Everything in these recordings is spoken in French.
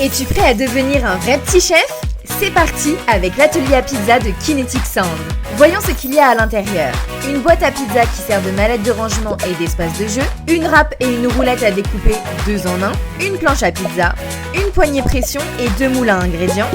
Es-tu prêt à devenir un vrai petit chef? C'est parti avec l'atelier à pizza de Kinetic Sand. Voyons ce qu'il y a à l'intérieur. Une boîte à pizza qui sert de mallette de rangement et d'espace de jeu, une râpe et une roulette à découper 2 en 1, une planche à pizza, une poignée pression et 2 moules à ingrédients,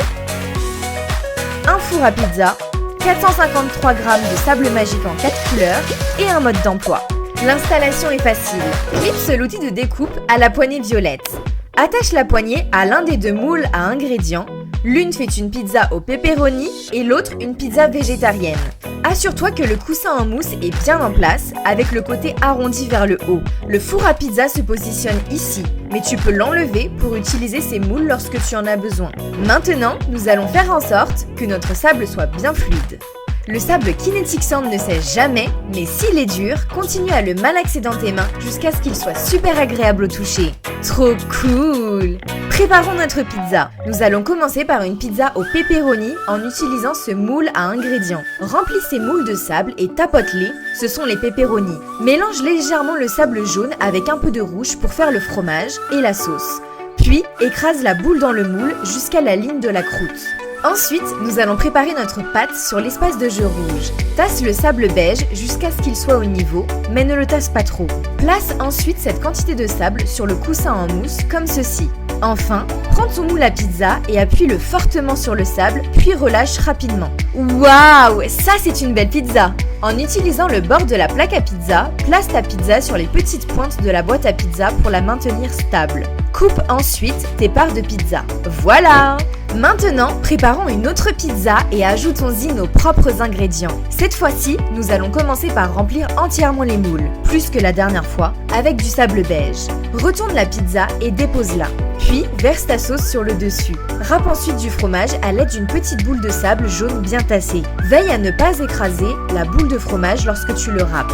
un four à pizza, 453 g de sable magique en 4 couleurs et un mode d'emploi. L'installation est facile. Clipse l'outil de découpe à la poignée violette. Attache la poignée à l'un des 2 moules à ingrédients. L'une fait une pizza au pepperoni et l'autre une pizza végétarienne. Assure-toi que le coussin en mousse est bien en place avec le côté arrondi vers le haut. Le four à pizza se positionne ici, mais tu peux l'enlever pour utiliser ces moules lorsque tu en as besoin. Maintenant, nous allons faire en sorte que notre sable soit bien fluide. Le sable Kinetic Sand ne sèche jamais, mais s'il est dur, continue à le malaxer dans tes mains jusqu'à ce qu'il soit super agréable au toucher. Trop cool! Préparons notre pizza. Nous allons commencer par une pizza au pepperoni en utilisant ce moule à ingrédients. Remplis ces moules de sable et tapote-les, ce sont les pepperonis. Mélange légèrement le sable jaune avec un peu de rouge pour faire le fromage et la sauce. Puis, écrase la boule dans le moule jusqu'à la ligne de la croûte. Ensuite, nous allons préparer notre pâte sur l'espace de jeu rouge. Tasse le sable beige jusqu'à ce qu'il soit au niveau, mais ne le tasse pas trop. Place ensuite cette quantité de sable sur le coussin en mousse, comme ceci. Enfin, prends ton moule à pizza et appuie-le fortement sur le sable, puis relâche rapidement. Waouh, ça c'est une belle pizza! En utilisant le bord de la plaque à pizza, place ta pizza sur les petites pointes de la boîte à pizza pour la maintenir stable. Coupe ensuite tes parts de pizza. Voilà! Maintenant, préparons une autre pizza et ajoutons-y nos propres ingrédients. Cette fois-ci, nous allons commencer par remplir entièrement les moules, plus que la dernière fois, avec du sable beige. Retourne la pizza et dépose-la. Puis, verse ta sauce sur le dessus. Râpe ensuite du fromage à l'aide d'une petite boule de sable jaune bien tassée. Veille à ne pas écraser la boule de fromage lorsque tu le râpes.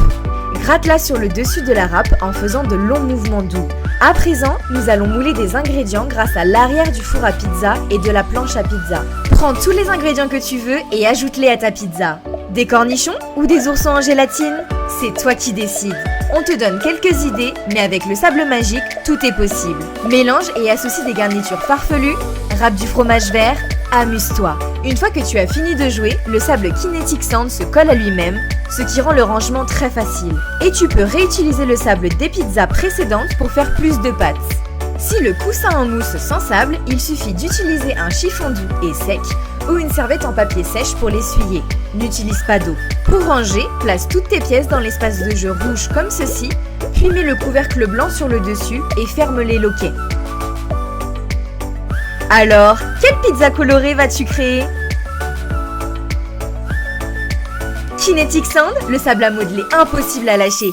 Gratte-la sur le dessus de la râpe en faisant de longs mouvements doux. À présent, nous allons mouler des ingrédients grâce à l'arrière du four à pizza et de la planche à pizza. Prends tous les ingrédients que tu veux et ajoute-les à ta pizza. Des cornichons ou des oursons en gélatine? C'est toi qui décides. On te donne quelques idées, mais avec le sable magique, tout est possible. Mélange et associe des garnitures farfelues, râpe du fromage vert, amuse-toi. Une fois que tu as fini de jouer, le sable Kinetic Sand se colle à lui-même, ce qui rend le rangement très facile. Et tu peux réutiliser le sable des pizzas précédentes pour faire plus de pâtes. Si le coussin en mousse sans sable, il suffit d'utiliser un chiffon doux et sec ou une serviette en papier sèche pour l'essuyer. N'utilise pas d'eau. Pour ranger, place toutes tes pièces dans l'espace de jeu rouge comme ceci, puis mets le couvercle blanc sur le dessus et ferme les loquets. Alors, quelle pizza colorée vas-tu créer? Kinetic Sand, le sable à modeler impossible à lâcher.